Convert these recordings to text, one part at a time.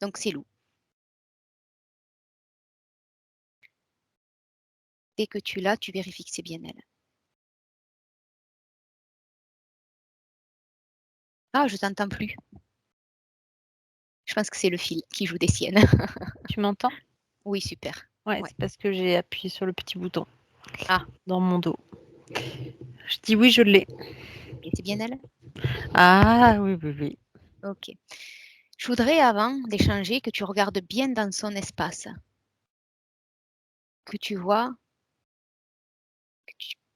Donc c'est Lou. Dès que tu l'as, tu vérifies que c'est bien elle. Ah, je t'entends plus. Je pense que c'est le fil qui joue des siennes. Tu m'entends? Oui, super. Ouais, Ouais. c'est parce que j'ai appuyé sur le petit bouton Ah, dans mon dos. Je dis oui, je l'ai. ok, c'est bien elle? Ah oui, oui, oui. Ok. Je voudrais, avant d'échanger, que tu regardes bien dans son espace. Que tu vois,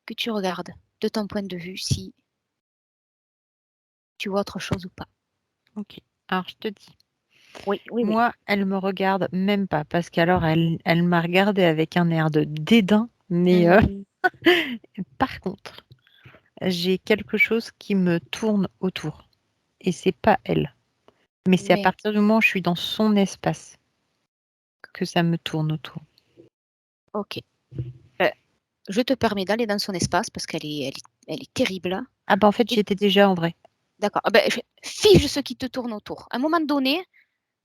que tu regardes de ton point de vue si tu vois autre chose ou pas. Ok. Alors, je te dis. Oui, oui, oui. Moi, elle me regarde même pas parce qu'alors elle m'a regardé avec un air de dédain, mais Mhm. par contre, j'ai quelque chose qui me tourne autour et c'est pas elle. Mais c'est à Mais, partir du moment où je suis dans son espace que ça me tourne autour. ok. Euh, je te permets d'aller dans son espace parce elle est terrible. Ah bah en fait, Et j'y étais déjà en vrai. d'accord. Ah ben, fige ce qui te tourne autour. À un moment donné,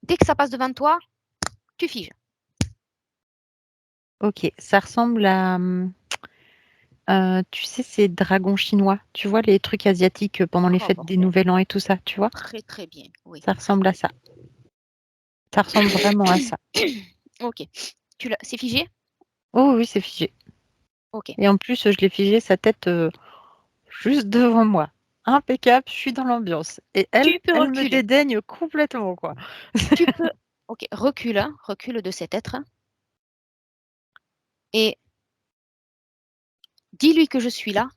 dès que ça passe devant toi, tu figes. Ok, ça ressemble à, tu sais, ces dragons chinois. Tu vois les trucs asiatiques pendant les Oh fêtes des bordel. Nouvel An et tout ça, tu vois? Très très bien. Oui, Ça très ressemble à très ça. Ça ressemble vraiment à bien. ça. Ok. C'est figé? Oh oui, c'est figé. Ok. Et en plus, je l'ai figé sa tête juste devant moi. Impeccable, je suis dans l'ambiance. Et Tu peux elle me reculer. dédaigne complètement, quoi. Tu peux. Ok. Recule, hein, recule de cet être et dis-lui que je suis là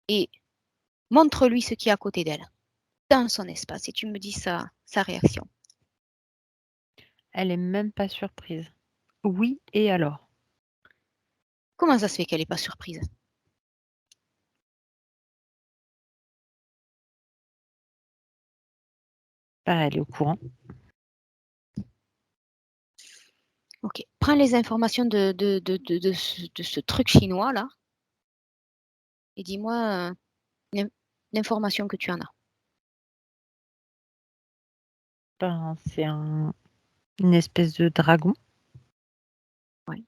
et montre-lui ce qui est à côté d'elle, dans son espace. Et tu me dis sa réaction. Elle est même pas surprise. Oui, et alors? Comment ça se fait qu'elle n'est pas surprise? Bah, elle est au courant. Ok. Prends les informations de ce truc chinois là et dis-moi l'information que tu en as. Ben, c'est une espèce de dragon. Ouais.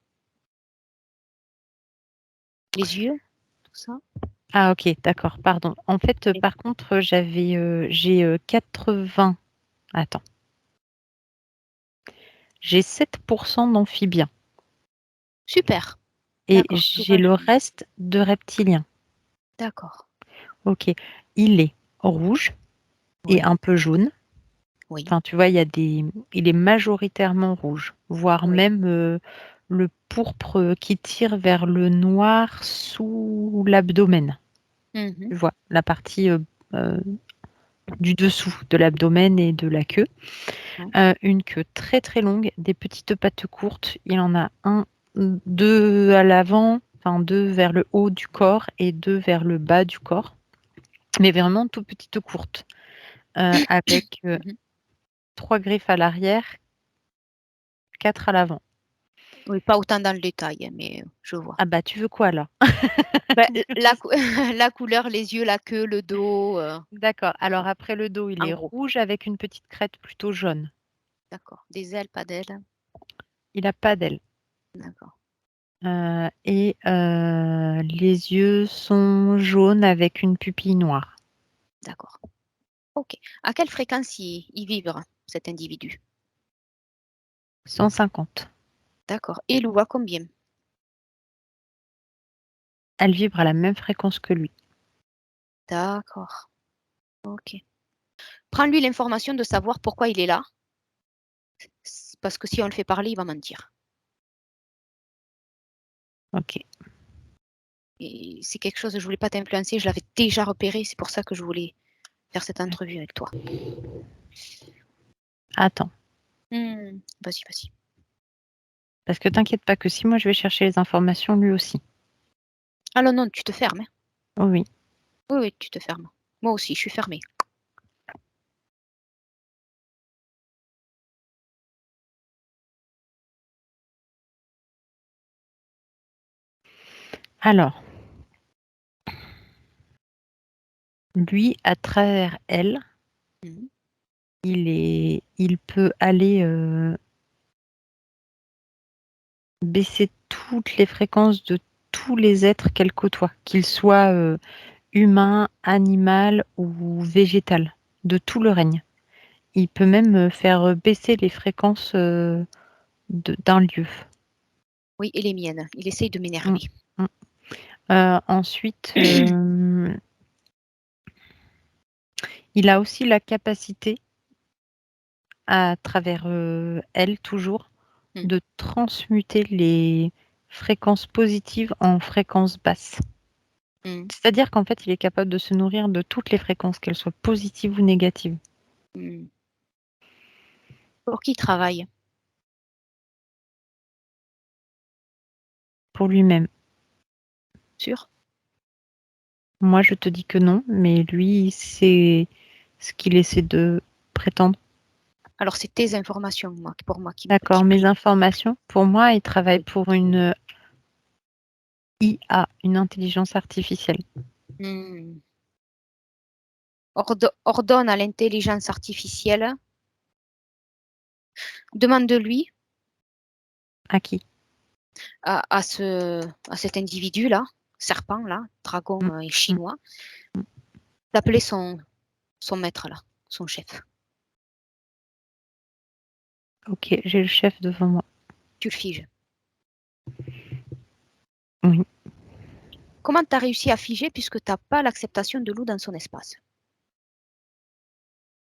Les yeux, tout ça. Ah ok, d'accord, pardon. En fait, Et- par contre, j'ai 80. Attends. J'ai 7% d'amphibiens Super. et D'accord. Tout j'ai va le bien. reste de reptiliens. D'accord. Ok. Il est rouge et Oui. un peu jaune. Oui. Enfin, tu vois, il est majoritairement rouge, voire Oui. même le pourpre qui tire vers le noir sous l'abdomen. Mhm. Tu vois, la partie euh, du dessous de l'abdomen et de la queue. Ouais. Une queue très très longue, des petites pattes courtes. Il en a deux à l'avant, enfin deux vers le haut du corps et deux vers le bas du corps, mais vraiment tout petites courtes, avec Mhm. 3 griffes à l'arrière, 4 à l'avant. Oui, pas autant dans le détail, hein, mais je vois. Ah bah tu veux quoi là? Ben, Tu veux tout ça. la couleur, les yeux, la queue, le dos. D'accord. Alors après le dos, il En est gros. rouge avec une petite crête plutôt jaune. D'accord. Des ailes, pas d'ailes. Il a pas d'ailes. D'accord. Et les yeux sont jaunes avec une pupille noire. D'accord. Ok. À quelle fréquence il vibre, cet individu? 150. D'accord. Et Lou, à combien? Elle vibre à la même fréquence que lui. D'accord. Ok. Prends-lui l'information de savoir pourquoi il est là. Parce que si on le fait parler, il va mentir. Ok. Et c'est quelque chose, je voulais pas t'influencer, je l'avais déjà repéré, c'est pour ça que je voulais faire cette entrevue avec toi. Attends. Vas-y, vas-y. Parce que t'inquiète pas que si moi je vais chercher les informations, lui aussi. Ah non, non, tu te fermes, hein. Oh oui. Oui, oui, tu te fermes. Moi aussi, je suis fermée. Alors, lui, à travers elle, Mhm. il peut aller baisser toutes les fréquences de tous les êtres qu'elle côtoie, qu'ils soient humain, animal ou végétal, de tout le règne. Il peut même faire baisser les fréquences d'un lieu. Oui, et les miennes. Il essaye de Mm, m'énerver. mm. Ensuite, il a aussi la capacité, à travers elle toujours, Mm, de transmuter les fréquences positives en fréquences basses. mm, C'est-à-dire qu'en fait, il est capable de se nourrir de toutes les fréquences, qu'elles soient positives ou négatives, mm. Pour qui il travaille? pour lui-même. Sûr? Moi, je te dis que non, mais lui, c'est ce qu'il essaie de prétendre. Alors, c'est tes informations, moi, pour moi, D'accord, qui mes priment. informations, pour moi, il travaille Oui. pour une IA, une intelligence artificielle. Mm. Ordonne à l'intelligence artificielle, demande-lui À qui? à cet individu-là, serpent, là, dragon Mm, et mm. chinois, d'appeler son maître, là, son chef. Ok, j'ai le chef devant moi. Tu le figes. Oui, Comment tu as réussi à figer puisque tu n'as pas l'acceptation de Lou dans son espace?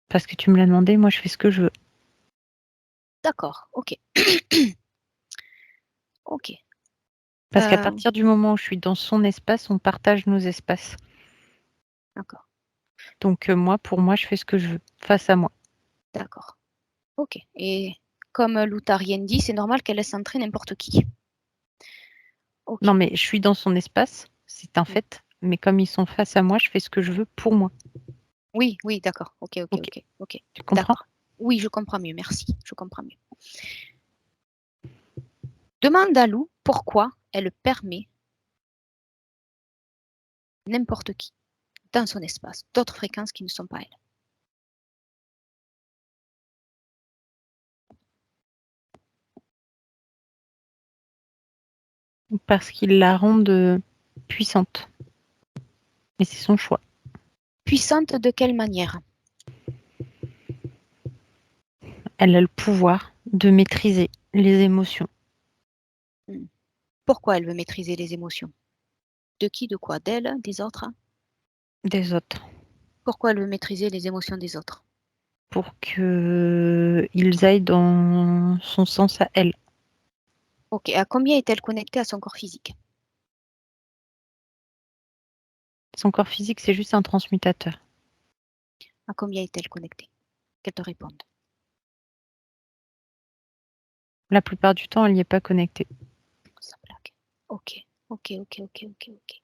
parce que tu me l'as demandé, moi, je fais ce que je veux. D'accord, ok. Ok. Parce qu'à Euh, partir du moment où je suis dans son espace, on partage nos espaces. d'accord, Donc moi, pour moi, je fais ce que je veux, face à moi. d'accord. Ok. Et comme Lou t'a rien dit, c'est normal qu'elle laisse entrer n'importe qui. Ok. Non, mais je suis dans son espace, c'est un Mm. fait. Mais comme ils sont face à moi, je fais ce que je veux pour moi. Oui, oui, d'accord. Ok, ok, Ok, ok, ok. tu comprends? D'accord. Oui, je comprends mieux. Merci. Je comprends mieux. Demande à Lou pourquoi elle permet n'importe qui dans son espace, d'autres fréquences qui ne sont pas elles. Parce qu'ils la rendent puissante. Et c'est son choix. Puissante de quelle manière? Elle a le pouvoir de maîtriser les émotions Hmm. Pourquoi elle veut maîtriser les émotions? De qui, de quoi? D'elle, des autres? des autres Pourquoi elle veut maîtriser les émotions des autres? pour qu'ils aillent dans son sens à elle. Ok, à combien est-elle connectée à son corps physique? Son corps physique, c'est juste un transmutateur. À combien est-elle connectée? Qu'elle te réponde. La plupart du temps, elle n'y est pas connectée. Ça blague. Ok, ok, ok, ok, ok, ok.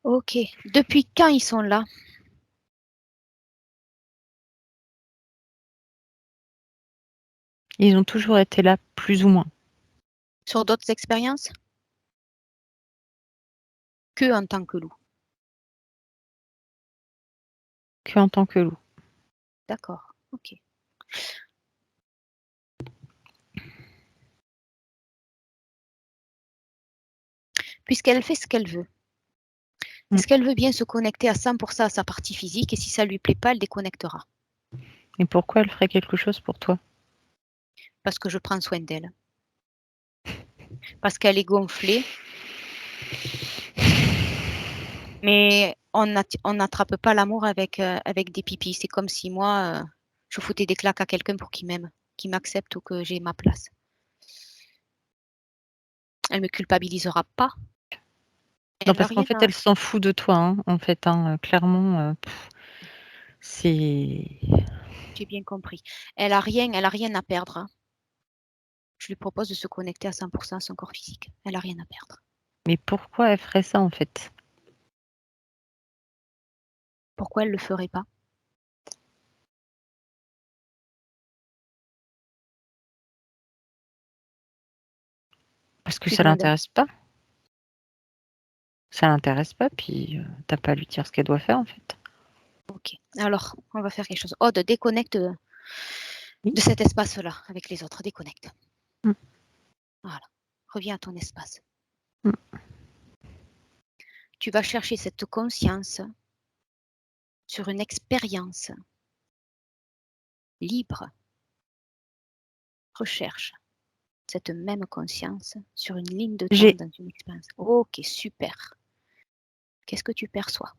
Ok, depuis quand ils sont là? Ils ont toujours été là, plus ou moins, Sur d'autres expériences? Que en tant que loup. que en tant que loup. D'accord, ok. Puisqu'elle fait ce qu'elle veut. Mm. Est-ce qu'elle veut bien se connecter à 100% à sa partie physique et si ça lui plaît pas, elle déconnectera? Et pourquoi elle ferait quelque chose pour toi? Parce que je prends soin d'elle. Parce qu'elle est gonflée. Mais on n'attrape pas l'amour avec des pipis. C'est comme si moi, je foutais des claques à quelqu'un pour qu'il m'aime, qu'il m'accepte ou que j'ai ma place. Elle me culpabilisera pas. Non, Elle n'a parce qu'en rien fait, à. elle s'en fout de toi, hein, en fait, hein, clairement, c'est... J'ai bien compris. Elle a rien à perdre, hein. Je lui propose de se connecter à 100% à son corps physique. Elle a rien à perdre. Mais pourquoi elle ferait ça, en fait? Pourquoi elle le ferait pas? Parce que Tu ça demandes. l'intéresse pas. Ça l'intéresse pas, puis t'as pas à lui dire ce qu'elle doit faire, en fait. OK. Alors, on va faire quelque chose. Aude, déconnecte Oui. de cet espace-là avec les autres. Déconnecte. Mmh. Voilà. Reviens à ton espace. Mmh. Tu vas chercher cette conscience sur une expérience libre. Recherche cette même conscience sur une ligne de temps J'ai dans une expérience. OK, super. Qu'est-ce que tu perçois?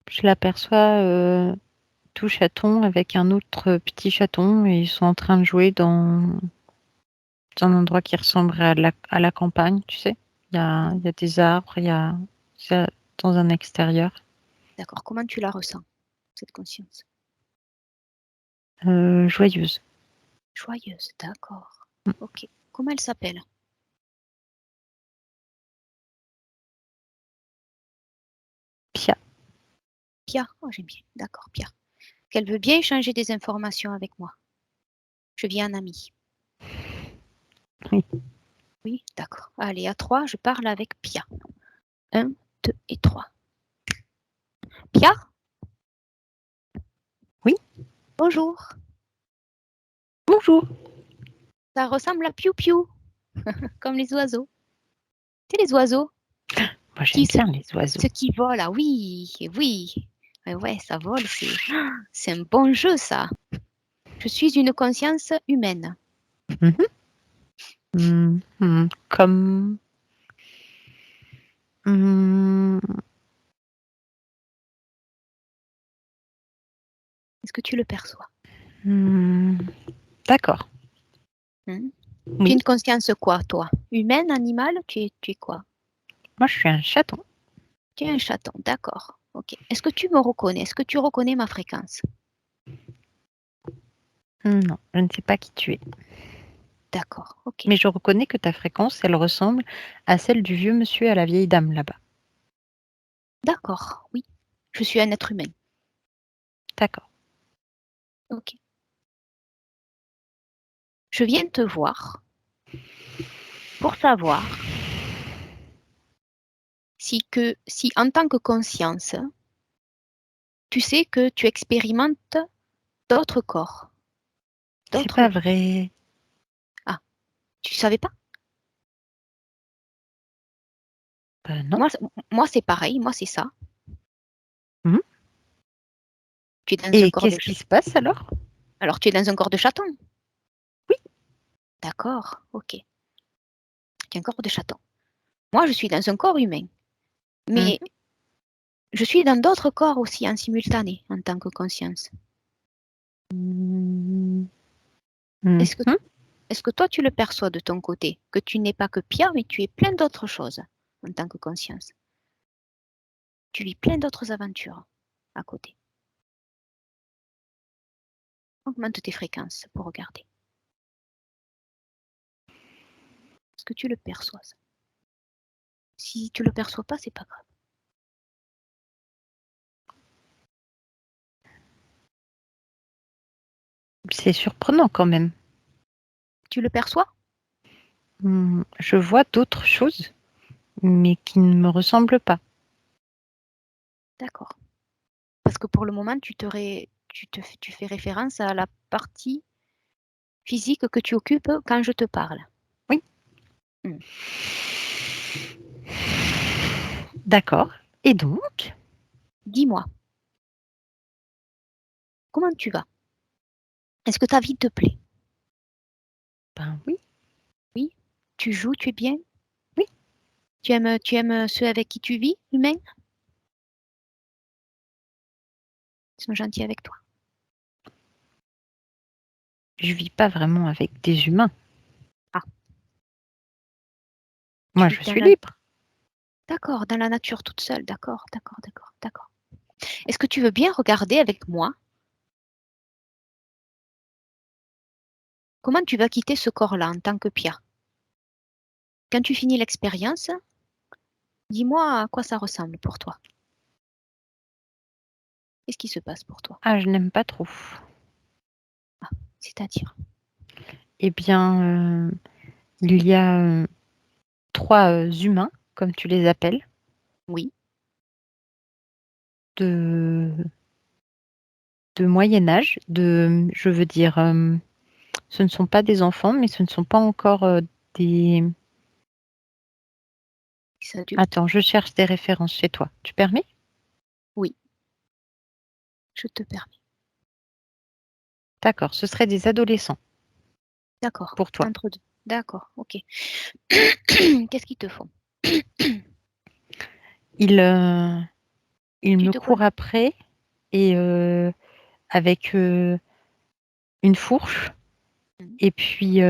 je l'aperçois, tout chaton avec un autre petit chaton et ils sont en train de jouer dans un endroit qui ressemblerait à la campagne, tu sais? Il y a des arbres, c'est dans un extérieur. D'accord. Comment tu la ressens, cette conscience? Joyeuse. Joyeuse, d'accord. Mmh. OK. Comment elle s'appelle? Pia. Pia? Oh, j'aime bien. D'accord, Pia. Qu'elle veut bien échanger des informations avec moi. Je viens en ami. Oui. Oui, d'accord. Allez, à 3, je parle avec Pia. 1, 2 et 3. Pia? Oui. Bonjour. Bonjour. Ça ressemble à piou piou, comme les oiseaux. Tu sais, les oiseaux Moi, j'aime qui se bien les oiseaux. ceux qui volent, ah oui, oui. Ouais, ça vole, c'est un bon jeu ça. Je suis une conscience humaine. Mmh mh. Comme mmh, Est-ce que tu le perçois? mmh, d'accord. Mmh. Tu es Oui, une conscience quoi, toi? Humaine, animale? Tu es quoi? moi, je suis un chaton. Tu es un chaton, d'accord. OK. Est-ce que tu me reconnais? Est-ce que tu reconnais ma fréquence? Non, je ne sais pas qui tu es, D'accord, OK. mais je reconnais que ta fréquence, elle ressemble à celle du vieux monsieur et à la vieille dame là-bas. D'accord, oui. Je suis un être humain. D'accord. OK. Je viens te voir pour savoir si en tant que conscience, tu sais que tu expérimentes d'autres corps, C'est d'autres pas vies. vrai. Ah, tu savais pas? Non. Moi c'est pareil, moi c'est ça. Mmh. Tu es dans un Et corps de qu'est-ce ch qui se passe alors? alors tu es dans un corps de chaton? Oui. D'accord, OK. Tu es un corps de chaton. Moi je suis dans un corps humain, Mmh mais mh. je suis dans d'autres corps aussi en simultané en tant que conscience. Mmh. Mmh Est-ce que mh. est-ce que toi tu le perçois de ton côté? Que tu n'es pas que Pia, mais tu es plein d'autres choses en tant que conscience? Tu vis plein d'autres aventures à côté. Augmente tes fréquences pour regarder. Est-ce que tu le perçois ça? Si tu le perçois pas, c'est pas grave. C'est surprenant quand même. Tu le perçois? Je vois d'autres choses, mais qui ne me ressemblent pas. D'accord. Parce que pour le moment, tu fais référence à la partie physique que tu occupes quand je te parle. Oui. Mmh. D'accord. Et donc? Dis-moi, comment tu vas? Est-ce que ta vie te plaît? Ben oui, Oui? Tu joues, tu es bien? oui. Tu aimes ceux avec qui tu vis, humains? Ils sont gentils avec toi? Je vis pas vraiment avec des humains. Ah, tu Moi, vis je dans suis la libre. d'accord, dans la nature toute seule, d'accord, d'accord, d'accord, d'accord. Est-ce que tu veux bien regarder avec moi comment tu vas quitter ce corps-là en tant que Pia? Quand tu finis l'expérience, dis-moi à quoi ça ressemble pour toi. Qu'est-ce qui se passe pour toi? Ah, je n'aime pas trop. Ah, c'est-à-dire? Eh bien, il y a, 3, humains, comme tu les appelles, Oui, de Moyen Âge, je veux dire, ce ne sont pas des enfants, mais ce ne sont pas encore des... Des adultes? Attends, je cherche des références chez toi. Tu permets? Oui, je te permets. D'accord, ce seraient des adolescents D'accord, pour toi. entre deux. D'accord, ok. Qu'est-ce qu'ils te font? Ils Tu me te courent connais? après et avec une fourche Mhm. et puis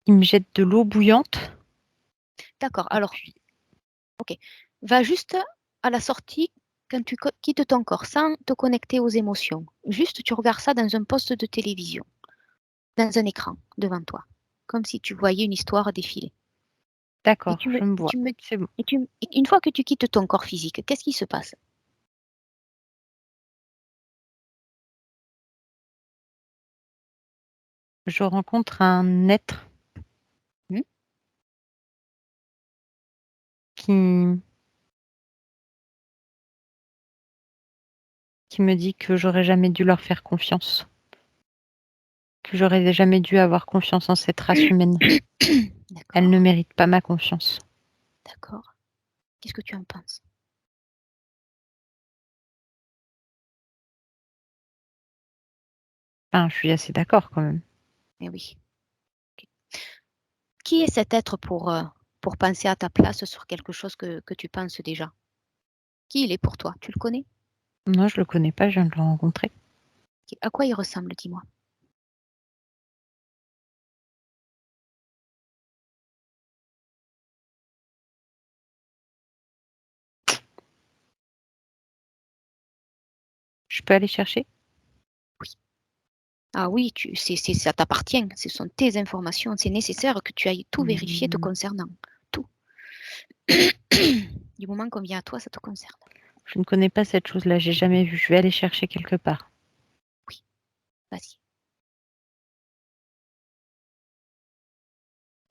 ils me jettent de l'eau bouillante D'accord, et alors, puis ok. Va juste à la sortie quand tu quittes ton corps, sans te connecter aux émotions. Juste, tu regardes ça dans un poste de télévision, dans un écran devant toi, comme si tu voyais une histoire défiler. Et d'accord, tu me, je me et vois. tu me, C'est bon. et une fois que tu quittes ton corps physique, qu'est-ce qui se passe? Je rencontre un être Hmm. qui me dit que j'aurais jamais dû leur faire confiance, que j'aurais jamais dû avoir confiance en cette race humaine. Elle ne D'accord, mérite pas ma confiance. d'accord. Qu'est-ce que tu en penses? Enfin, je suis assez d'accord quand même. Eh oui. Ok. Qui est cet être pour penser à ta place sur quelque chose que tu penses déjà? Qui il est pour toi? Tu le connais? Non, je le connais pas, je viens de le rencontrer. À quoi il ressemble, dis-moi? Je peux aller chercher? Oui. Ah oui, ça t'appartient, ce sont tes informations, c'est nécessaire que tu ailles tout vérifier te Hmm, concernant. Tout. Du moment qu'on vient à toi, ça te concerne. je ne connais pas cette chose-là, j'ai jamais vu. Je vais aller chercher quelque part. Oui, vas-y.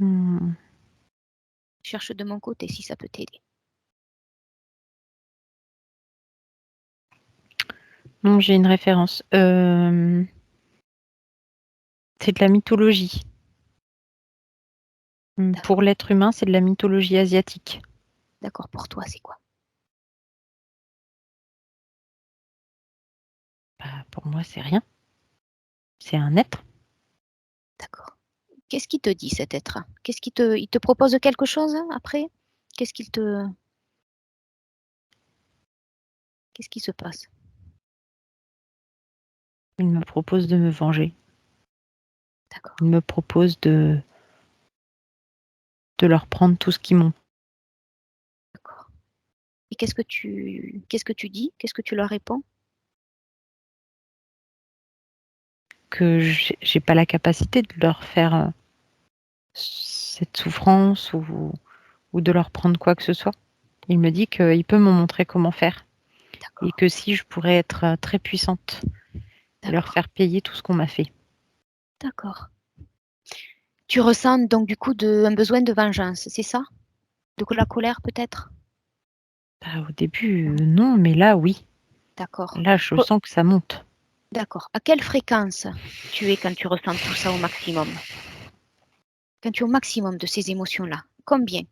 Hmm, Cherche de mon côté si ça peut t'aider. non, j'ai une référence. C'est de la mythologie. Pour D'accord. l'être humain, c'est de la mythologie asiatique. D'accord, pour toi, c'est quoi? Bah, pour moi, c'est rien. C'est un être. D'accord. Qu'est-ce qu'il te dit cet être? Il te propose quelque chose après? Qu'est-ce qu'il te, qu'est-ce qui se passe? Il me propose de me venger. D'accord, Il me propose de leur prendre tout ce qu'ils m'ont. d'accord. Et qu'est-ce que tu dis? Qu'est-ce que tu leur réponds? Que j'ai pas la capacité de leur faire cette souffrance ou de leur prendre quoi que ce soit. Il me dit qu'il peut me montrer comment faire et D'accord, que si je pourrais être très puissante et leur d'accord, faire payer tout ce qu'on m'a fait. d'accord. Tu ressens donc du coup un besoin de vengeance, c'est ça? De la colère peut-être? Bah, au début, non, mais là, oui. D'accord. Là, je sens que ça monte. D'accord. À quelle fréquence tu es quand tu ressens tout ça au maximum? Quand tu es au maximum de ces émotions-là, combien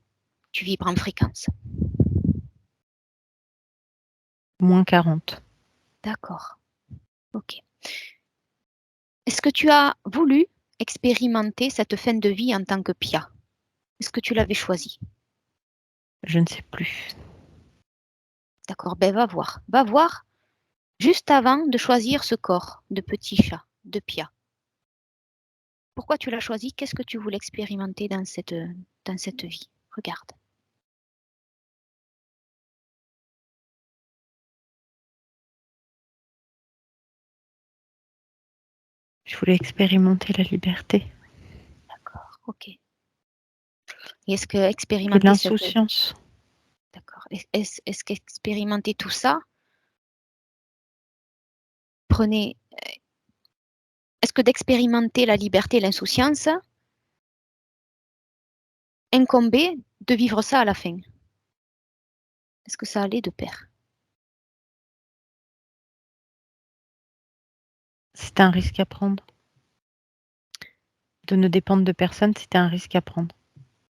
tu vibres en fréquence? Moins 40. D'accord. Ok. Est-ce que tu as voulu expérimenter cette fin de vie en tant que Pia? Est-ce que tu l'avais choisi? Je ne sais plus. D'accord. Ben va voir. Va voir juste avant de choisir ce corps de petit chat, de Pia. Pourquoi tu l'as choisi? Qu'est-ce que tu voulais expérimenter dans cette vie? Regarde. Je voulais expérimenter la liberté D'accord. Ok. Et est-ce que et expérimenter cette... l'insouciance. D'accord. Est-ce qu'expérimenter tout ça prenait... Est-ce que d'expérimenter la liberté et l'insouciance incombait de vivre ça à la fin? Est-ce que ça allait de pair? C'était un risque à prendre. De ne dépendre de personne, c'était un risque à prendre.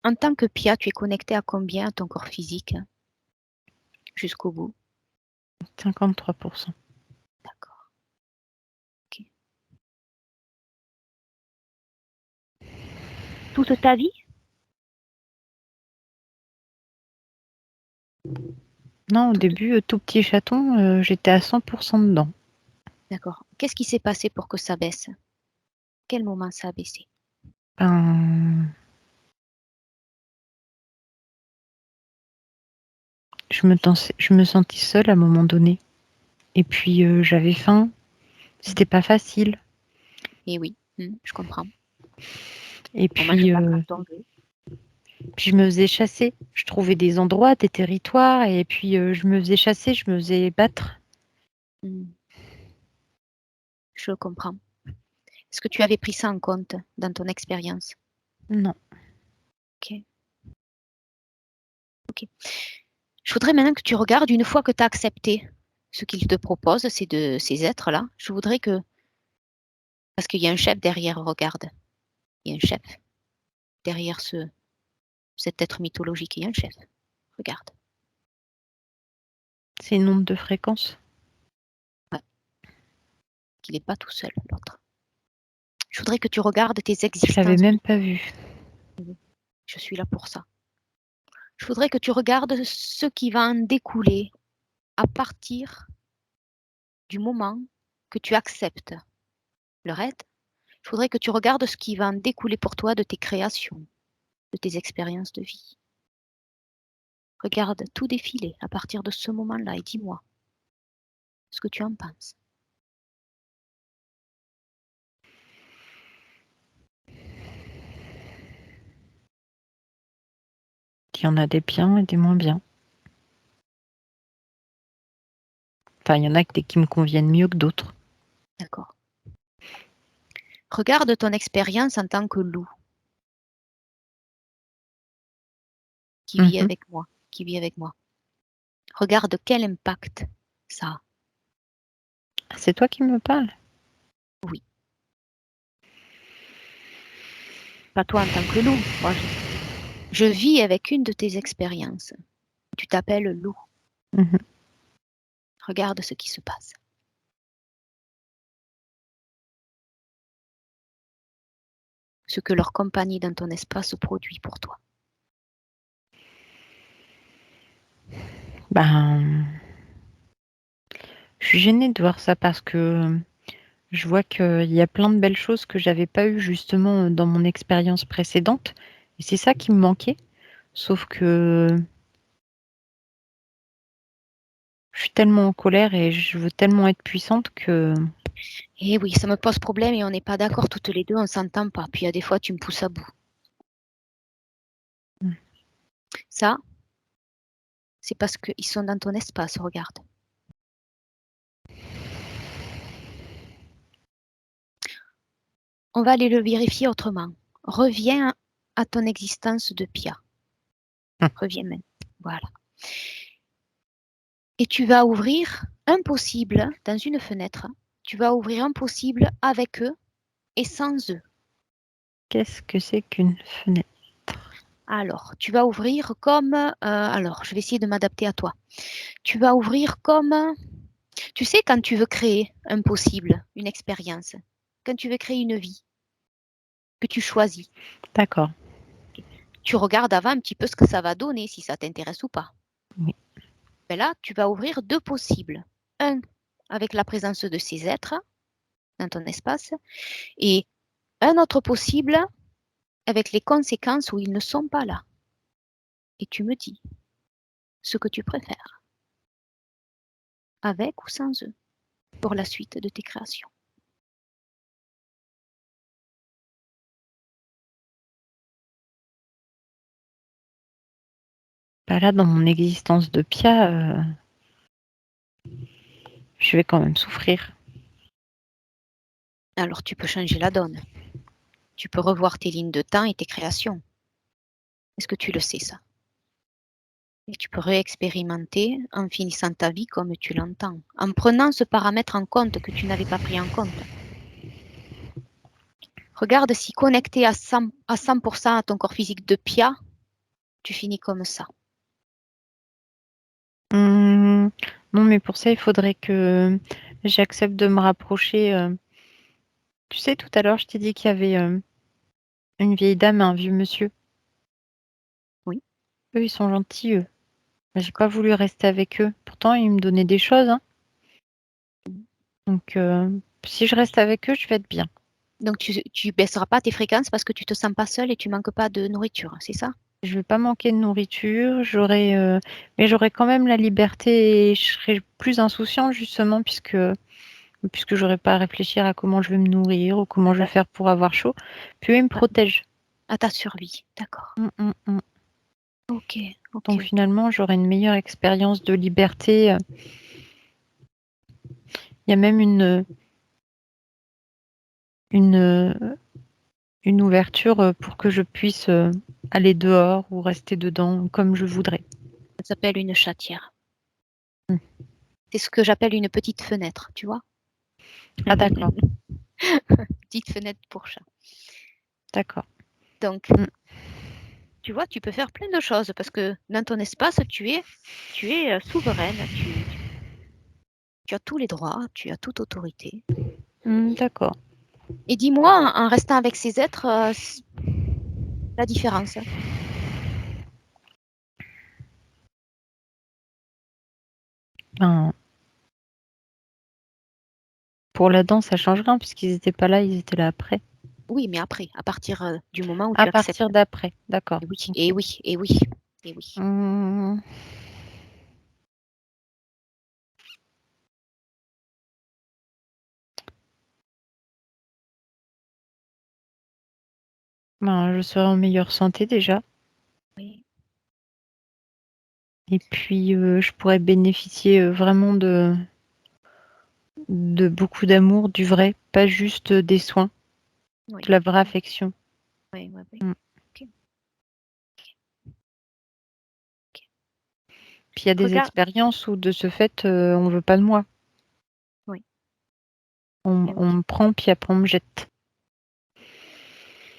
En tant que Pia, tu es connectée à combien à ton corps physique jusqu'au bout? 53%. D'accord. Ok. Toute ta vie? Non, au Toute... début, tout petit chaton, j'étais à 100% dedans. D'accord. Qu'est-ce qui s'est passé pour que ça baisse? Quel moment ça a baissé? Ben, je me sentis seule à un moment donné. Et puis, j'avais faim. C'était pas facile. Eh oui, je comprends. Et On mange puis, pas quand on veut. puis, je me faisais chasser. Je trouvais des endroits, des territoires, et puis je me faisais chasser, je me faisais battre. Je comprends. Est-ce que tu avais pris ça en compte dans ton expérience? Non. Ok. Ok. Je voudrais maintenant que tu regardes, une fois que tu as accepté ce qu'ils te proposent, ces êtres-là, je voudrais que, parce qu'il y a un chef derrière, regarde, il y a un chef derrière cet être mythologique, il y a un chef. Regarde. C'est une onde de fréquence. Ouais. Il n'est pas tout seul, l'autre. Je voudrais que tu regardes tes Je existences. l'avais même pas vu. Je suis là pour ça. Je voudrais que tu regardes ce qui va en découler à partir du moment que tu acceptes leur aide. Je voudrais que tu regardes ce qui va en découler pour toi de tes créations, de tes expériences de vie. Regarde tout défiler à partir de ce moment-là et dis-moi ce que tu en penses. Il y en a des biens et des moins bien. Enfin, il y en a qui me conviennent mieux que d'autres. D'accord. Regarde ton expérience en tant que loup qui vit avec moi, qui vit avec moi. Regarde quel impact ça a. C'est toi qui me parles? Oui. Pas toi en tant que loup. Moi, je vis avec une de tes expériences. Tu t'appelles loup. Regarde ce qui se passe. Ce que leur compagnie dans ton espace produit pour toi. Ben, je suis gênée de voir ça parce que je vois qu'il y a plein de belles choses que j'avais pas eues justement dans mon expérience précédente. Et c'est ça qui me manquait. Sauf que je suis tellement en colère et je veux tellement être puissante que... Eh oui, ça me pose problème et on n'est pas d'accord toutes les deux, on s'entend pas. Puis il y a des fois, tu me pousses à bout. Ça, c'est parce qu'ils sont dans ton espace, regarde. On va aller le vérifier autrement. Reviens à ton existence de Pia. Reviens maintenant. Voilà. Et tu vas ouvrir un possible dans une fenêtre. Tu vas ouvrir un possible avec eux et sans eux. Qu'est-ce que c'est qu'une fenêtre? Alors, tu vas ouvrir comme... alors, je vais essayer de m'adapter à toi. Tu vas ouvrir comme... Tu sais, quand tu veux créer un possible, une expérience, quand tu veux créer une vie que tu choisis, D'accord. tu regardes avant un petit peu ce que ça va donner, si ça t'intéresse ou pas. Oui. Ben là, tu vas ouvrir deux possibles. Un, avec la présence de ces êtres dans ton espace, et un autre possible avec les conséquences où ils ne sont pas là. Et tu me dis ce que tu préfères, avec ou sans eux, pour la suite de tes créations. Bah là, dans mon existence de Pia, je vais quand même souffrir. Alors tu peux changer la donne. Tu peux revoir tes lignes de temps et tes créations. Est-ce que tu le sais, ça? Et tu peux réexpérimenter en finissant ta vie comme tu l'entends, en prenant ce paramètre en compte que tu n'avais pas pris en compte. Regarde si connecté à 100% à ton corps physique de Pia, tu finis comme ça. Non, mais pour ça, il faudrait que j'accepte de me rapprocher. Tu sais, tout à l'heure, je t'ai dit qu'il y avait une vieille dame et un vieux monsieur. Oui. Eux, ils sont gentils, eux. J'ai pas voulu rester avec eux. Pourtant, ils me donnaient des choses, hein. Donc, si je reste avec eux, je vais être bien. Donc tu baisseras pas tes fréquences parce que tu te sens pas seule et tu manques pas de nourriture, c'est ça? Je vais pas manquer de nourriture, mais j'aurai quand même la liberté et je serai plus insouciante justement puisque j'aurai pas à réfléchir à comment je vais me nourrir ou comment je vais faire pour avoir chaud. Puis eux, ils me protègent. À ta survie, d'accord. Mm. Ok, Donc ok. finalement, j'aurai une meilleure expérience de liberté. Il y a même une ouverture pour que je puisse aller dehors ou rester dedans comme je voudrais. Ça s'appelle une chatière. Mm. C'est ce que j'appelle une petite fenêtre, tu vois? Ah d'accord, Petite fenêtre pour chat. d'accord. Donc, Mm. tu vois, tu peux faire plein de choses parce que dans ton espace, tu es souveraine, tu as tous les droits, tu as toute autorité. D'accord. Et dis-moi, en restant avec ces êtres, la différence. Ben, pour la danse, ça change rien puisqu'ils n'étaient pas là, ils étaient là après. Oui, mais après, à partir du moment où À tu acceptes. partir d'après, d'accord. Et oui, Ok. et oui, et oui, et oui. Hum, ben, je serai en meilleure santé déjà. Oui. Et puis, je pourrais bénéficier vraiment de beaucoup d'amour, du vrai, pas juste des soins, Oui, de la vraie affection. oui, oui, oui. Mm. Ok, ok. Puis il y a des Regarde. expériences où de ce fait, on veut pas de moi. Oui, On, eh oui. on me prend, puis après on me jette.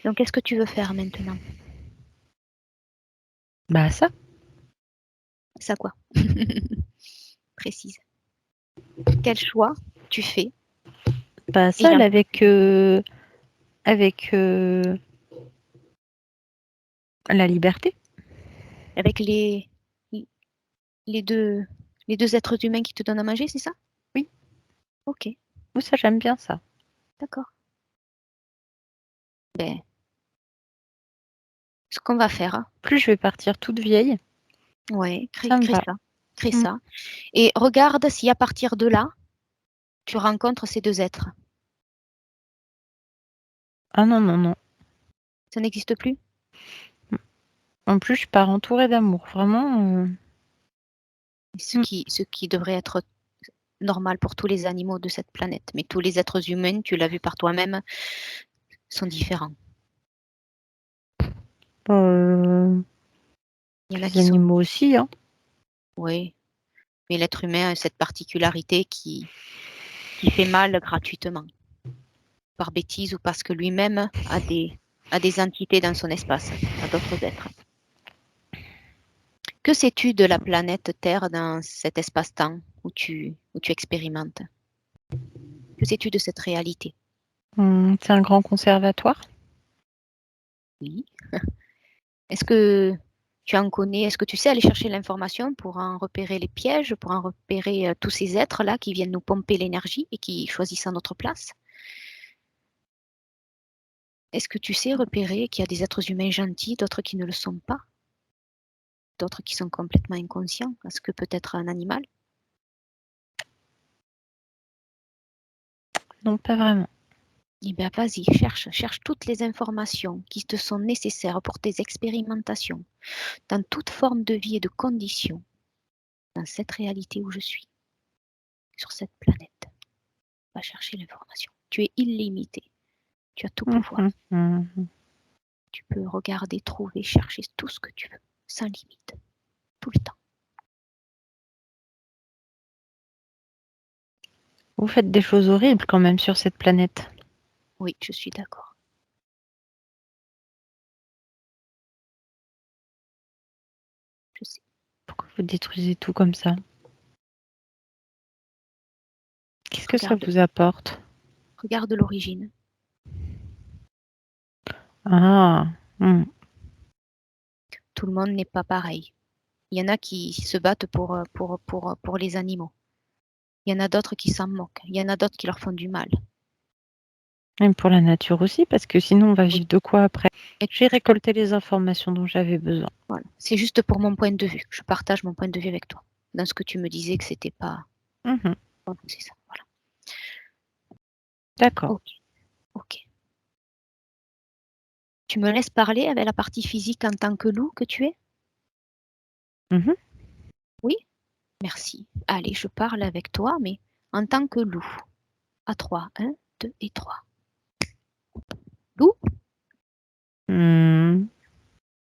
Donc, qu'est-ce que tu veux faire maintenant? Bah ça, Ça quoi? Précise. Quel choix tu fais? bah Et ça, j'en- là, avec la liberté. avec les deux, les deux êtres humains qui te donnent à manger, c'est ça? Oui, Ok, ou ça, j'aime bien ça. d'accord. Ben, ce qu'on va faire, hein, Plus je vais partir toute vieille, ouais, ça me crée va. ça, crée Mm. ça. Et regarde si à partir de là, tu rencontres ces deux êtres. Ah non, non, non. Ça n'existe plus? En plus, je pars entourée d'amour. Vraiment. Mm. Ce qui devrait être normal pour tous les animaux de cette planète. Mais tous les êtres humains, tu l'as vu par toi-même, sont différents. Euh, Il y en a les qui sont, animaux aussi, hein. oui, mais l'être humain a cette particularité qui fait mal gratuitement, par bêtise ou parce que lui-même a des entités dans son espace, à d'autres êtres. Que sais-tu de la planète Terre dans cet espace-temps où tu expérimentes? Que sais-tu de cette réalité? C'est un grand conservatoire. Oui. Est-ce que tu en connais, est-ce que tu sais aller chercher l'information pour en repérer les pièges, pour en repérer tous ces êtres-là qui viennent nous pomper l'énergie et qui choisissent à notre place? Est-ce que tu sais repérer qu'il y a des êtres humains gentils, d'autres qui ne le sont pas, d'autres qui sont complètement inconscients? Est-ce que peut-être un animal? Non, pas vraiment. Eh bien, vas-y, cherche toutes les informations qui te sont nécessaires pour tes expérimentations, dans toute forme de vie et de conditions, dans cette réalité où je suis, sur cette planète. Va chercher l'information. Tu es illimité. Tu as tout pouvoir. Mhm. Tu peux regarder, trouver, chercher tout ce que tu veux, sans limite, tout le temps. Vous faites des choses horribles quand même sur cette planète. Oui, je suis d'accord. Je sais. Pourquoi vous détruisez tout comme ça? Qu'est-ce que ça Regarde, vous apporte? regarde l'origine. Ah, mmh. Tout le monde n'est pas pareil. Il y en a qui se battent pour les animaux. Il y en a d'autres qui s'en moquent. Il y en a d'autres qui leur font du mal. Même pour la nature aussi, parce que sinon on va Oui. vivre de quoi après? Et J'ai récolté les informations dont j'avais besoin. voilà. C'est juste pour mon point de vue. Je partage mon point de vue avec toi. Dans ce que tu me disais que c'était pas. Mmh. Voilà, c'est ça. Voilà. D'accord. Ok. Ok. Tu me laisses parler avec la partie physique en tant que loup que tu es? Mmh. Oui? Merci. Allez, je parle avec toi, mais en tant que loup. À 3. 1, 2 et 3. Loup, Mmh.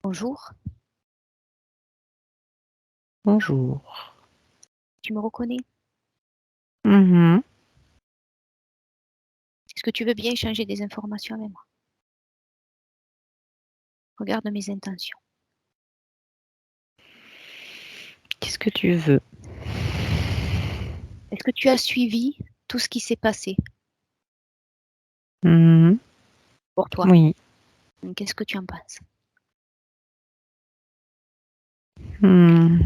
bonjour. Bonjour. Tu me reconnais? Mmh. Est-ce que tu veux bien échanger des informations avec moi? Regarde mes intentions. Qu'est-ce que tu veux? Est-ce que tu as suivi tout ce qui s'est passé Mmh. pour toi? Oui. Qu'est-ce que tu en penses? Mmh.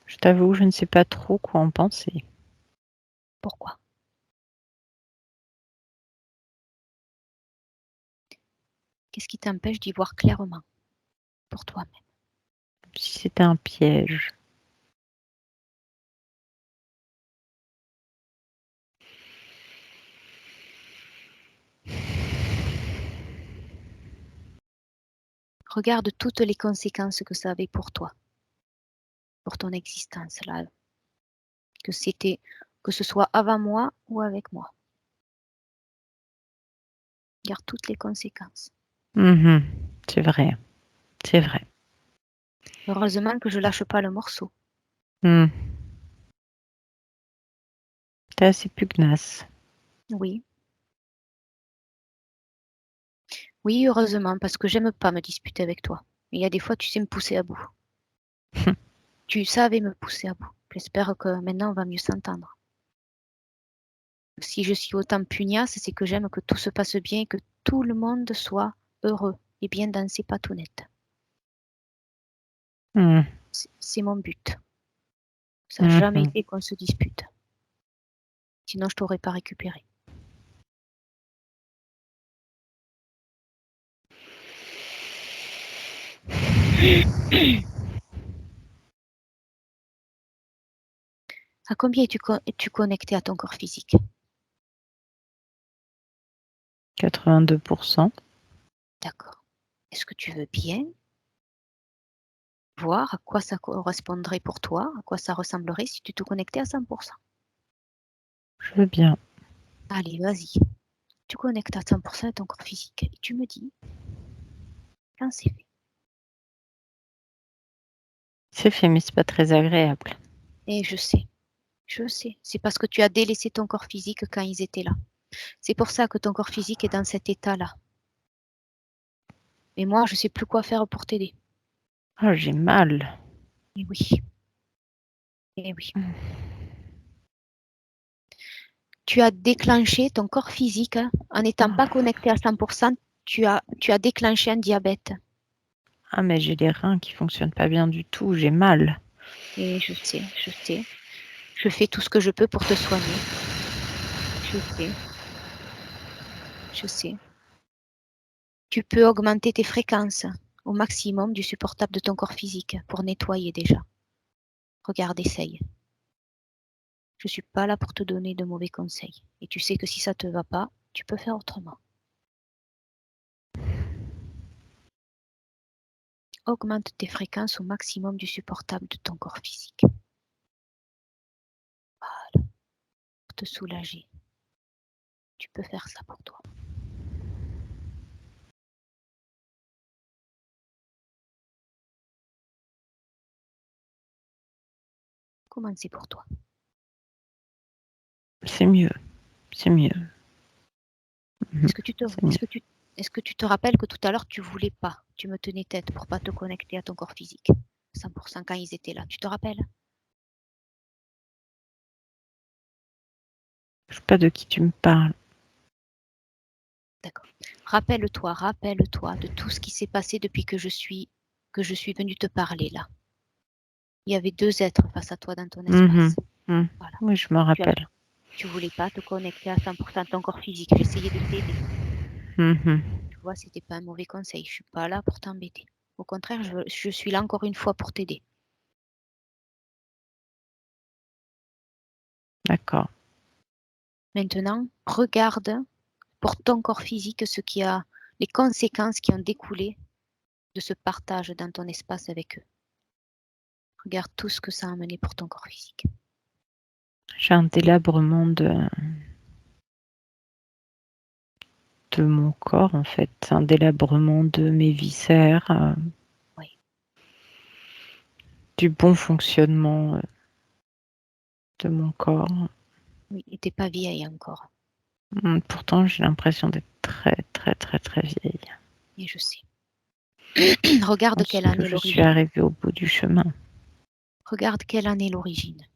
Je t'avoue, je ne sais pas trop quoi en penser. Pourquoi? Qu'est-ce qui t'empêche d'y voir clairement pour toi-même? Si c'était un piège. Regarde toutes les conséquences que ça avait pour toi, pour ton existence là, que c'était, que ce soit avant moi ou avec moi. Regarde toutes les conséquences. Mmh. C'est vrai, c'est vrai. Heureusement que je lâche pas le morceau. Mmh. Tu assez pugnace. Oui, oui, heureusement, parce que j'aime pas me disputer avec toi. Mais il y a des fois, tu sais me pousser à bout. Tu savais me pousser à bout. J'espère que maintenant on va mieux s'entendre. Si je suis autant pugnace, c'est que j'aime que tout se passe bien et que tout le monde soit heureux et bien dans ses patounettes. Mmh. C'est mon but. Ça n'a jamais Mmh. été qu'on se dispute. Sinon, je t'aurais pas récupéré. À combien es-tu connecté à ton corps physique? 82%. D'accord. Est-ce que tu veux bien voir à quoi ça correspondrait pour toi, à quoi ça ressemblerait si tu te connectais à 100%? Je veux bien. Allez, vas-y. Tu connectes à 100% à ton corps physique et tu me dis quand c'est fait. C'est fait, mais c'est pas très agréable. Et je sais. C'est parce que tu as délaissé ton corps physique quand ils étaient là. C'est pour ça que ton corps physique est dans cet état-là. Et moi, je sais plus quoi faire pour t'aider. Ah, j'ai mal. Et oui, et oui. Tu as déclenché ton corps physique hein, en n'étant pas connecté à 100%, tu as déclenché un diabète. Ah, mais j'ai les reins qui fonctionnent pas bien du tout, j'ai mal. Et je sais, je sais. Je fais tout ce que je peux pour te soigner. Je sais, je sais. Tu peux augmenter tes fréquences au maximum du supportable de ton corps physique pour nettoyer déjà. Regarde, essaye. Je suis pas là pour te donner de mauvais conseils. Et tu sais que si ça te va pas, tu peux faire autrement. Augmente tes fréquences au maximum du supportable de ton corps physique. Voilà, pour te soulager. Tu peux faire ça pour toi. Comment c'est pour toi? C'est mieux. C'est mieux. Est-ce que tu te, C'est mieux. est-ce que tu te rappelles que tout à l'heure, tu voulais pas, tu me tenais tête pour pas te connecter à ton corps physique, 100% quand ils étaient là. Tu te rappelles? Je sais pas de qui tu me parles. D'accord. Rappelle-toi de tout ce qui s'est passé depuis que je suis venue te parler là. Il y avait 2 êtres face à toi dans ton espace. Voilà. Oui, je me rappelle. Tu voulais pas te connecter à 100% à ton corps physique. J'essayais de t'aider. Tu vois, c'était pas un mauvais conseil. Je suis pas là pour t'embêter. Au contraire, je suis là encore une fois pour t'aider. D'accord. Maintenant, regarde pour ton corps physique les conséquences qui ont découlé de ce partage dans ton espace avec eux. Regarde tout ce que ça a amené pour ton corps physique. J'ai un délabrement de mon corps, en fait. Un délabrement de mes viscères, Oui. du bon fonctionnement de mon corps. Oui, et t'es pas vieille encore. Pourtant, j'ai l'impression d'être très, très, très, très vieille. Et je sais. Je Regarde pense quelle en que est je suis l'origine. arrivée au bout du chemin. Regarde quelle en est l'origine.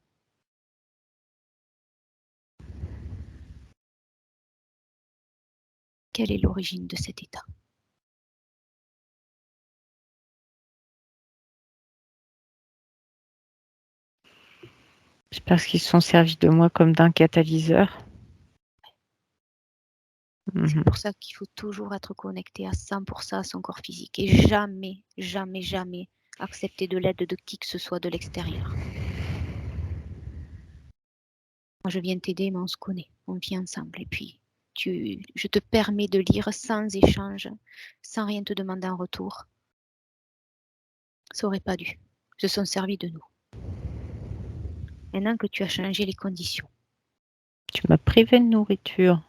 Quelle est l'origine de cet état? C'est parce qu'ils se sont servis de moi comme d'un catalyseur. C'est pour ça qu'il faut toujours être connecté à 100% à son corps physique et jamais, jamais, jamais accepter de l'aide de qui que ce soit de l'extérieur. Moi, je viens t'aider, mais on se connaît, on vit ensemble. Et puis, je te permets de lire sans échange, sans rien te demander en retour. Ça aurait pas dû. Ils se sont servis de nous. Maintenant que tu as changé les conditions. Tu m'as privé de nourriture.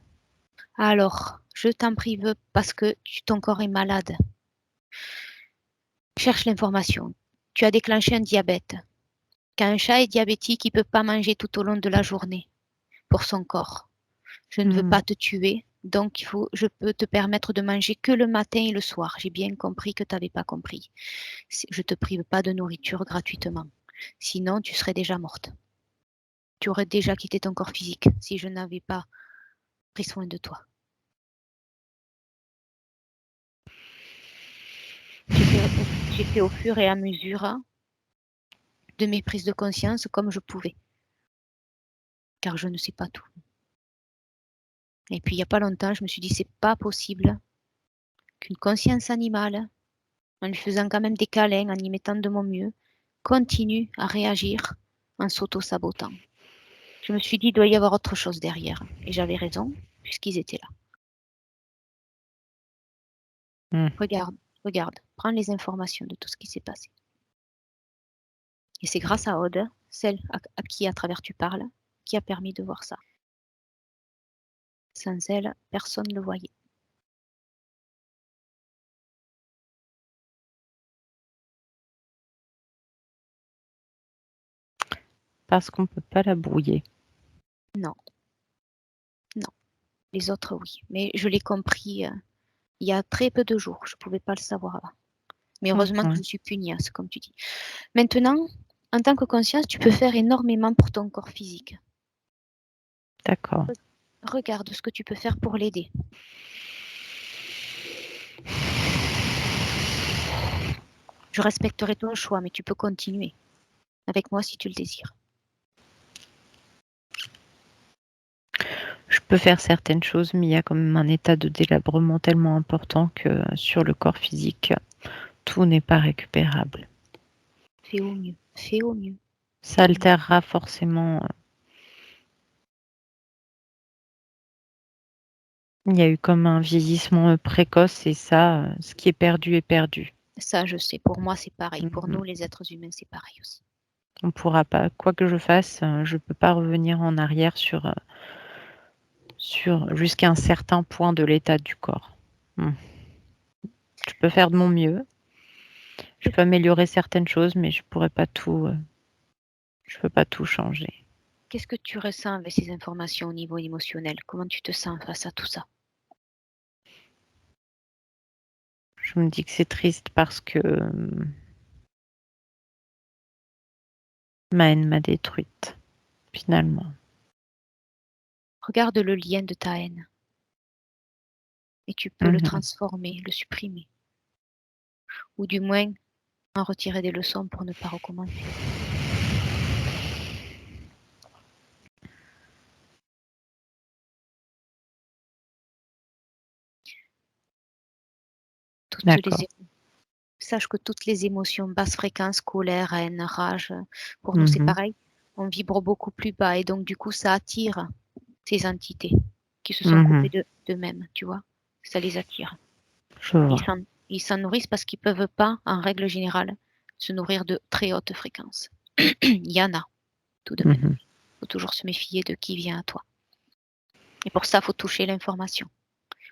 Alors, je t'en prive parce que ton corps est malade. Cherche l'information. Tu as déclenché un diabète. Quand un chat est diabétique, il ne peut pas manger tout au long de la journée pour son corps. Je ne veux pas te tuer, donc je peux te permettre de manger que le matin et le soir. J'ai bien compris que tu n'avais pas compris. Je ne te prive pas de nourriture gratuitement. Sinon, tu serais déjà morte. Tu aurais déjà quitté ton corps physique si je n'avais pas pris soin de toi. J'ai fait au fur et à mesure de mes prises de conscience comme je pouvais, car je ne sais pas tout. Et puis il n'y a pas longtemps, je me suis dit, c'est pas possible qu'une conscience animale, en lui faisant quand même des câlins, en y mettant de mon mieux, continue à réagir en s'auto-sabotant. Je me suis dit, il doit y avoir autre chose derrière. Et j'avais raison, puisqu'ils étaient là. Regarde, prends les informations de tout ce qui s'est passé. Et c'est grâce à Aude, celle à qui à travers tu parles, qui a permis de voir ça. Sans elle, personne ne le voyait. Parce qu'on ne peut pas la brouiller. Non. Non. Les autres, oui. Mais je l'ai compris il y a très peu de jours. Je ne pouvais pas le savoir avant. Mais heureusement que je suis pugnace, comme tu dis. Maintenant, en tant que conscience, tu peux faire énormément pour ton corps physique. D'accord. Regarde ce que tu peux faire pour l'aider. Je respecterai ton choix, mais tu peux continuer avec moi si tu le désires. Je peux faire certaines choses, mais il y a quand même un état de délabrement tellement important que sur le corps physique, tout n'est pas récupérable. Fais au mieux. Fais au mieux. Ça altérera forcément. Il y a eu comme un vieillissement précoce et ça, ce qui est perdu est perdu. Ça, je sais. Pour moi, c'est pareil. Pour nous, les êtres humains, c'est pareil aussi. On ne pourra pas, quoi que je fasse, je ne peux pas revenir en arrière sur jusqu'à un certain point de l'état du corps. Je peux faire de mon mieux. Je peux améliorer certaines choses, mais je pourrais pas tout. Je peux pas tout changer. Qu'est-ce que tu ressens avec ces informations au niveau émotionnel? Comment tu te sens face à tout ça? Je me dis que c'est triste parce que ma haine m'a détruite, finalement. Regarde le lien de ta haine et tu peux le Mmh. transformer, le supprimer ou du moins en retirer des leçons pour ne pas recommencer. Toutes les D'accord. Sache que toutes les émotions basse fréquence, colère, haine, rage, pour nous c'est Mmh. pareil, on vibre beaucoup plus bas et donc du coup ça attire ces entités qui se sont Mmh. coupées d'eux-mêmes, tu vois? Ça les attire. Je vois. Ils s'en nourrissent parce qu'ils peuvent pas, en règle générale, se nourrir de très hautes fréquences. Il y en a, tout de même. Mmh. Faut toujours se méfier de qui vient à toi et pour ça, faut toucher l'information.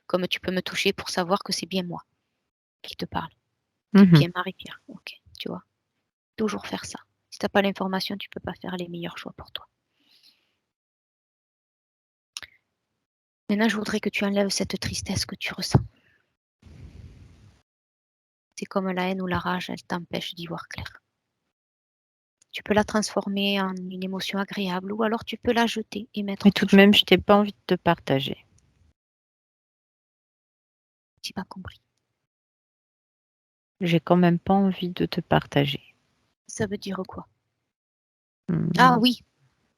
Comme tu peux me toucher pour savoir que c'est bien moi qui te parle. Tu es Mmh. bien Marie-Pierre, OK, tu vois? Toujours faire ça. Si tu as pas l'information, tu peux pas faire les meilleurs choix pour toi. Maintenant, je voudrais que tu enlèves cette tristesse que tu ressens. C'est comme la haine ou la rage, elle t'empêche d'y voir clair. Tu peux la transformer en une émotion agréable ou alors tu peux la jeter et mettre Mais tout autre de chose. même, je t'ai pas envie de te partager. J'ai pas compris. J'ai quand même pas envie de te partager. Ça veut dire quoi? Ah Mmh, oui,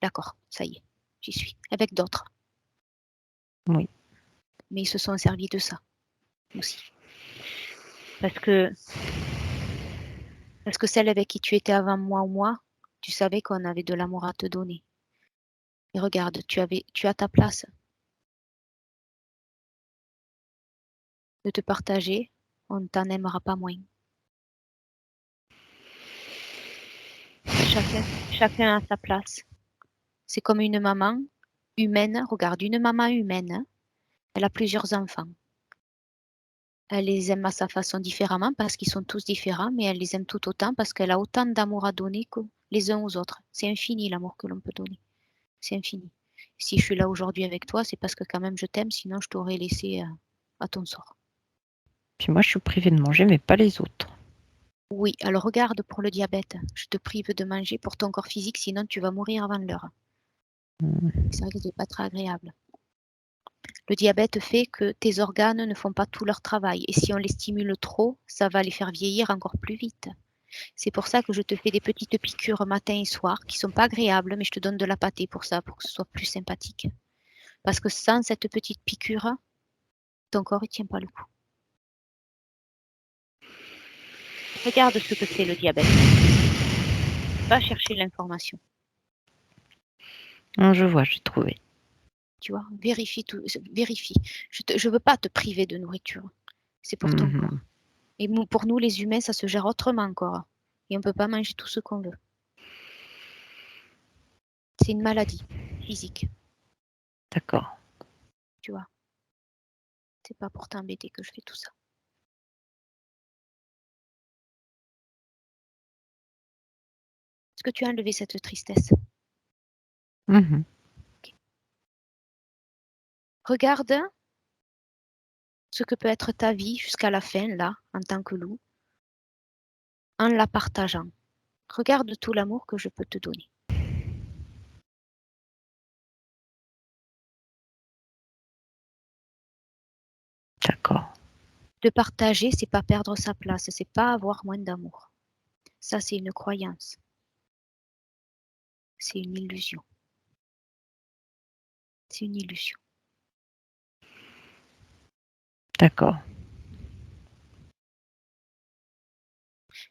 d'accord, ça y est, j'y suis. Avec d'autres. oui. Mais ils se sont servis de ça aussi. Parce que, parce que celle avec qui tu étais avant moi ou moi, tu savais qu'on avait de l'amour à te donner. Et regarde, tu as ta place de te partager, on ne t'en aimera pas moins. Chacun a sa place. C'est comme une maman humaine, regarde, une maman humaine, elle a plusieurs enfants. Elle les aime à sa façon différemment parce qu'ils sont tous différents, mais elle les aime tout autant parce qu'elle a autant d'amour à donner que les uns aux autres. C'est infini l'amour que l'on peut donner. C'est infini. Si je suis là aujourd'hui avec toi, c'est parce que quand même je t'aime, sinon je t'aurais laissé à ton sort. Puis moi, je suis privée de manger, mais pas les autres. Oui, alors regarde pour le diabète. Je te prive de manger pour ton corps physique, sinon tu vas mourir avant l'heure. Mmh. Ça risque de pas être agréable. Le diabète fait que tes organes ne font pas tout leur travail et si on les stimule trop, ça va les faire vieillir encore plus vite. C'est pour ça que je te fais des petites piqûres matin et soir qui sont pas agréables, mais je te donne de la pâtée pour ça, pour que ce soit plus sympathique. Parce que sans cette petite piqûre, ton corps ne tient pas le coup. Regarde ce que c'est le diabète. Va chercher l'information. Non, je vois, j'ai trouvé. Tu vois, vérifie tout, vérifie. Je veux pas te priver de nourriture. C'est pour ton Mmh. corps. Et pour nous, les humains, ça se gère autrement encore. Et on ne peut pas manger tout ce qu'on veut. C'est une maladie physique, D'accord. tu vois. C'est pas pour t'embêter que je fais tout ça. Est-ce que tu as enlevé cette tristesse? Mmh. Ok. Regarde ce que peut être ta vie jusqu'à la fin, là, en tant que loup, en la partageant. Regarde tout l'amour que je peux te donner. D'accord. De partager, c'est pas perdre sa place, c'est pas avoir moins d'amour. Ça, c'est une croyance. C'est une illusion. C'est une illusion. D'accord.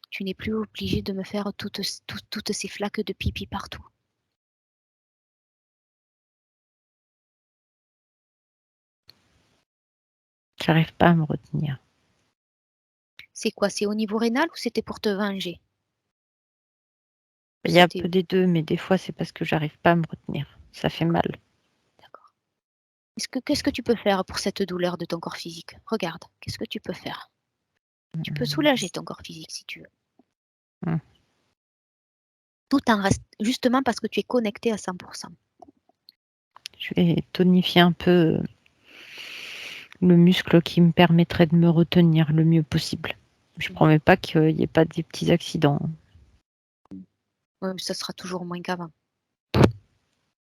Tu n'es plus obligé de me faire toutes ces flaques de pipi partout. J'arrive pas à me retenir. C'est quoi? C'est au niveau rénal ou c'était pour te venger? Il y a un C'était peu où? des 2, mais des fois, c'est parce que j'arrive pas à me retenir. Ça fait mal. D'accord. Qu'est-ce que tu peux faire pour cette douleur de ton corps physique? Regarde, qu'est-ce que tu peux faire? Tu peux soulager ton corps physique si tu veux. Mmh. Tout en reste, justement parce que tu es connecté à 100%. Je vais tonifier un peu le muscle qui me permettrait de me retenir le mieux possible. Je promets pas qu'il n'y ait pas des petits accidents. Ouais, ça sera toujours moins qu'avant.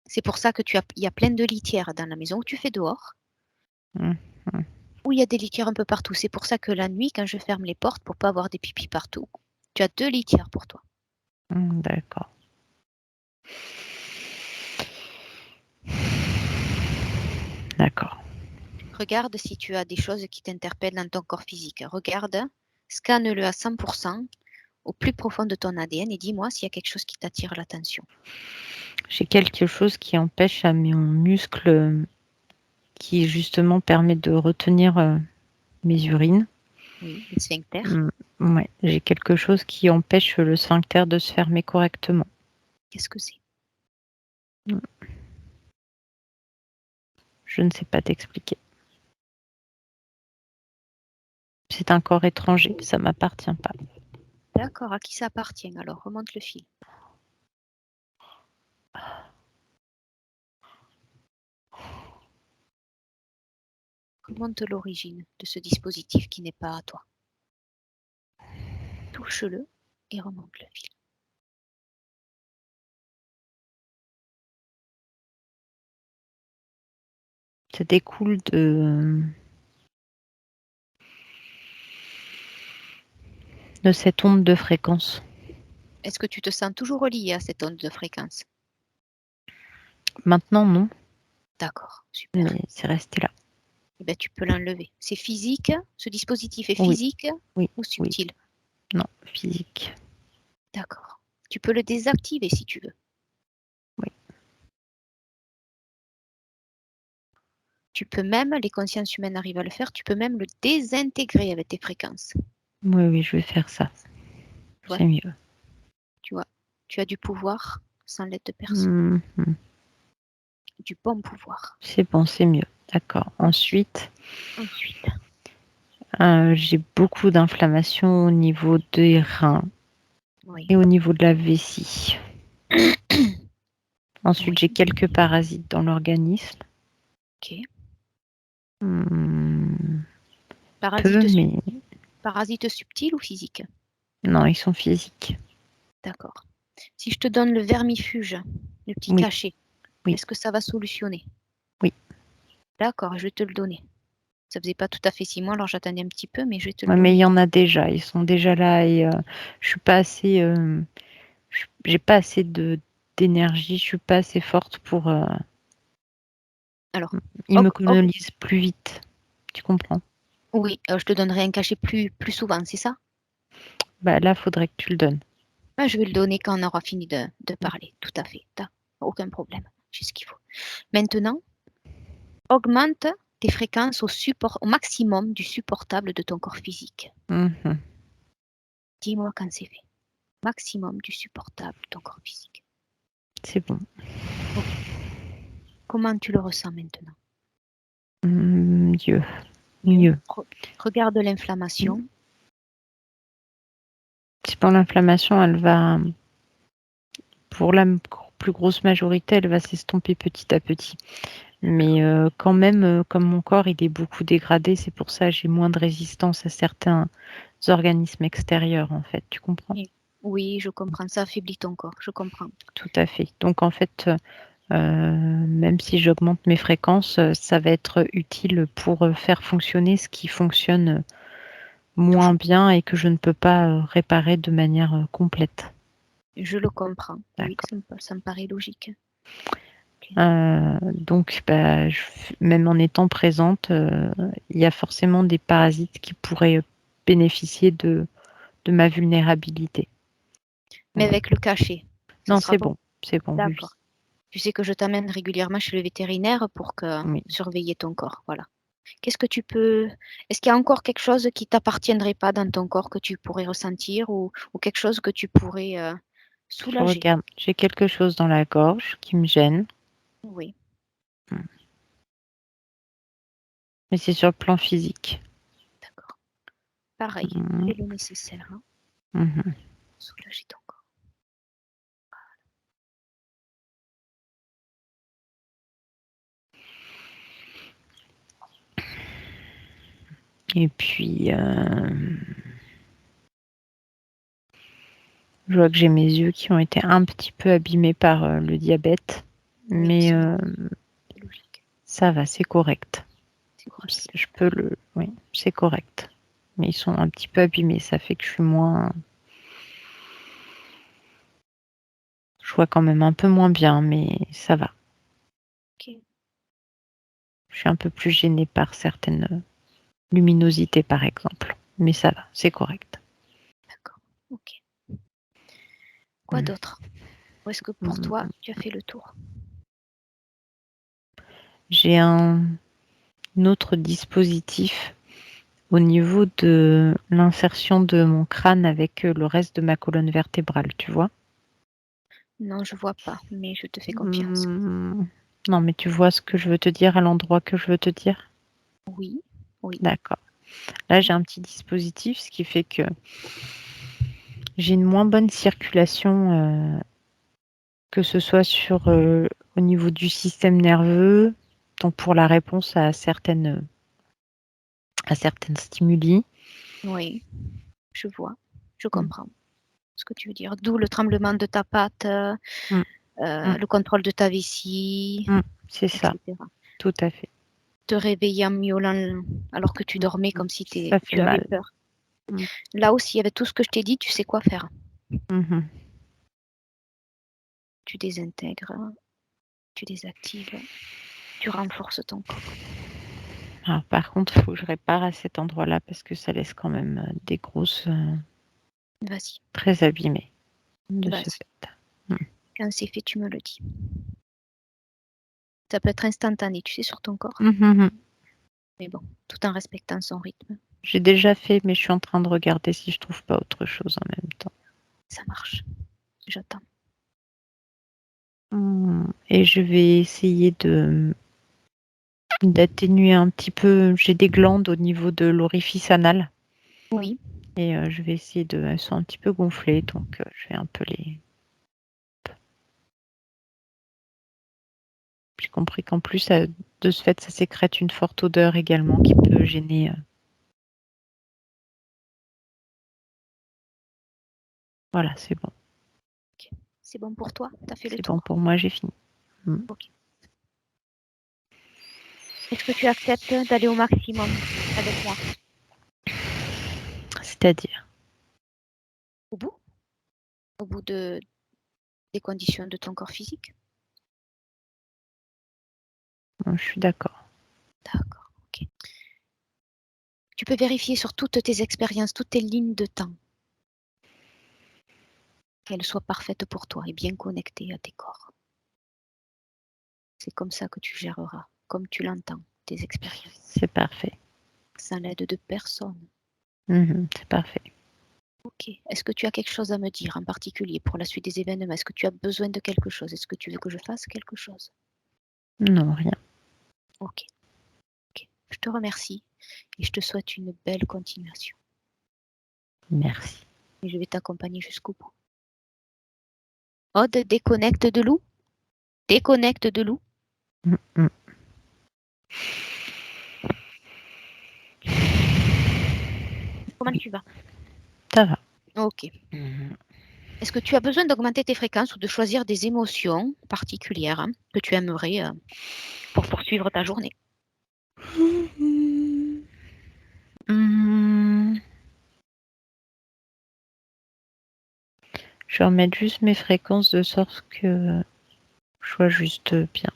C'est pour ça que il y a plein de litières dans la maison où tu fais dehors, Mmh. où il y a des litières un peu partout. C'est pour ça que la nuit, quand je ferme les portes pour pas avoir des pipis partout, tu as 2 litières pour toi. D'accord. D'accord. Regarde si tu as des choses qui t'interpellent dans ton corps physique. Regarde, scanne-le à 100% au plus profond de ton ADN et dis-moi s'il y a quelque chose qui t'attire l'attention. J'ai quelque chose qui empêche à mon muscle qui justement permet de retenir mes urines. Oui, le sphincter. Ouais, j'ai quelque chose qui empêche le sphincter de se fermer correctement. Qu'est-ce que c'est? Je ne sais pas t'expliquer. C'est un corps étranger, ça m'appartient pas. D'accord, à qui ça appartient alors? Remonte le fil. Remonte l'origine de ce dispositif qui n'est pas à toi. Touche-le et remonte le fil. Ça découle de cette onde de fréquence. Est-ce que tu te sens toujours relié à cette onde de fréquence? Maintenant, non, D'accord, super. mais c'est resté là. Eh ben, tu peux l'enlever. C'est physique? Ce dispositif est Oui, physique oui, ou oui. subtil? Non, physique. D'accord. Tu peux le désactiver si tu veux. Oui. Tu peux même, les consciences humaines arrivent à le faire, tu peux même le désintégrer avec tes fréquences. Oui, oui, je vais faire ça. Ouais, C'est mieux. tu vois, tu as du pouvoir sans l'aide de personne. Du bon pouvoir. C'est bon, c'est mieux. D'accord. Ensuite, Ensuite, j'ai beaucoup d'inflammation au niveau des reins oui. et au niveau de la vessie. Ensuite, Oui, j'ai quelques parasites dans l'organisme. ok. Peu, mais Parasite subtil ou physique? non, ils sont physiques. D'accord. Si je te donne le vermifuge, le petit Oui, cachet, oui, est-ce que ça va solutionner? oui. D'accord, je vais te le donner. Ça faisait pas tout à fait 6 mois, alors j'attendais un petit peu, mais je vais te le Ouais, mais il donner. y en a déjà. Ils sont déjà là et je suis pas assez. J'ai pas assez d'énergie. Je suis pas assez forte pour. Alors, Ils me colonisent plus vite. Tu comprends? oui, je te donnerai un cachet plus souvent, c'est ça? Bah là, faudrait que tu le donnes. Ben, je vais le donner quand on aura fini de parler. Tout à fait. T'as aucun problème. J'ai ce qu'il faut. Maintenant, augmente tes fréquences au maximum du supportable de ton corps physique. Mhm. Dis-moi quand c'est fait. Maximum du supportable de ton corps physique. C'est bon. Ok. Comment tu le ressens maintenant? Mieux. Mieux. Mieux. Regarde l'inflammation. C'est pour l'inflammation, elle va, pour la plus grosse majorité, elle va s'estomper petit à petit. Mais quand même, comme mon corps, il est beaucoup dégradé, c'est pour ça que j'ai moins de résistance à certains organismes extérieurs, en fait. Tu comprends? Oui, je comprends. Ça affaiblit ton corps. Je comprends. Tout à fait. Donc, en fait, même si j'augmente mes fréquences, ça va être utile pour faire fonctionner ce qui fonctionne moins Toujours. bien et que je ne peux pas réparer de manière complète. Je le comprends. Oui, D'accord. ça me paraît logique. Ok. Donc, bah, même en étant présente, il y a forcément des parasites qui pourraient bénéficier de ma vulnérabilité. Mais avec le cachet, ça Non, sera bon. c'est bon, oui, D'accord. Tu sais que je t'amène régulièrement chez le vétérinaire pour oui. surveiller ton corps. Voilà. Qu'est-ce que tu peux. Est-ce qu'il y a encore quelque chose qui t'appartiendrait pas dans ton corps que tu pourrais ressentir ou quelque chose que tu pourrais Je soulager? regarde, j'ai quelque chose dans la gorge qui me gêne, Oui, mais c'est sur le plan physique. d'accord. Pareil, Mhm, fais le nécessaire, hein, mhm. pour soulager ton corps. Et puis, je vois que j'ai mes yeux qui ont été un petit peu abîmés par le diabète, Oui, mais c'est logique. ça va, c'est correct. C'est correct. Oui, c'est correct. Mais ils sont un petit peu abîmés, ça fait que je suis moins. Je vois quand même un peu moins bien, mais ça va. Ok, Je suis un peu plus gênée par certaines luminosités, par exemple. Mais ça va, c'est correct. d'accord. Ok. Quoi Mm. d'autre? Ou est-ce que pour toi, tu as fait le tour? J'ai un autre dispositif au niveau de l'insertion de mon crâne avec le reste de ma colonne vertébrale, tu vois? Non, je vois pas, mais je te fais confiance. Non, mais tu vois ce que je veux te dire à l'endroit que je veux te dire? Oui, oui. D'accord. Là, j'ai un petit dispositif, ce qui fait que j'ai une moins bonne circulation, que ce soit au niveau du système nerveux, donc pour la réponse à certaines stimuli. Oui, je vois. Je Mmh. comprends ce que tu veux dire. D'où le tremblement de ta patte, Mmh. Mmh. le contrôle de ta vessie, Mmh. C'est ça, etc. tout à fait. Te réveiller en miaulant alors que tu Mmh. dormais Mmh. comme si Ça fait tu avais mal. peur. Mmh. Là aussi, avec tout ce que je t'ai dit, tu sais quoi faire. Mmh. Tu désintègres, tu désactives, tu renforces ton corps. Alors par contre, il faut que je répare à cet endroit-là parce que ça laisse quand même, des grosses, Vas-y, très abîmées de ce vas-y. fait. Mmh. Quand c'est fait, tu me le dis. Ça peut être instantané, tu sais, sur ton corps. Mmh mh, mmh. Mais bon, tout en respectant son rythme. J'ai déjà fait, mais je suis en train de regarder si je trouve pas autre chose en même temps. Ça marche. J'attends. Et je vais essayer d'atténuer un petit peu. J'ai des glandes au niveau de l'orifice anal Oui, et je vais essayer elles sont un petit peu gonflées, donc je vais un peu les. J'ai compris qu'en plus, de ce fait, ça sécrète une forte odeur également qui peut gêner. Voilà, c'est bon. c'est bon pour toi? Tu as fait le C'est bon tour? pour moi, j'ai fini. Mmh. Ok. Est-ce que tu acceptes d'aller au maximum avec moi? C'est-à-dire? Au bout? Au bout des conditions de ton corps physique? Je suis d'accord. D'accord, ok. Tu peux vérifier sur toutes tes expériences, toutes tes lignes de temps, qu'elles soient parfaites pour toi et bien connectées à tes corps. C'est comme ça que tu géreras, comme tu l'entends, tes expériences, C'est parfait. sans l'aide de personne. C'est parfait. Ok. Est-ce que tu as quelque chose à me dire en particulier pour la suite des événements? Est-ce que tu as besoin de quelque chose? Est-ce que tu veux que je fasse quelque chose? Non, rien. Ok. Ok. Je te remercie et je te souhaite une belle continuation. Merci. Et je vais t'accompagner jusqu'au bout. Aude, déconnecte de loup. Déconnecte de loup. Mmh mh. Comment Oui, tu vas? ça va. Ok. Mmh. Est-ce que tu as besoin d'augmenter tes fréquences ou de choisir des émotions particulières que tu aimerais pour poursuivre ta journée? Mmh. Je vais remettre juste mes fréquences de sorte que je sois juste bien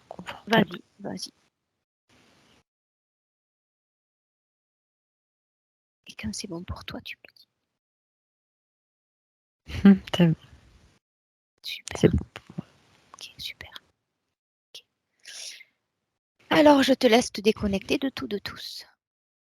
confortable. Vas-y, vas-y. Et quand c'est bon pour toi, tu me le dis. C'est bon, c'est Super. bon. Ok, super. Ok. Alors, je te laisse te déconnecter de tout, de tous.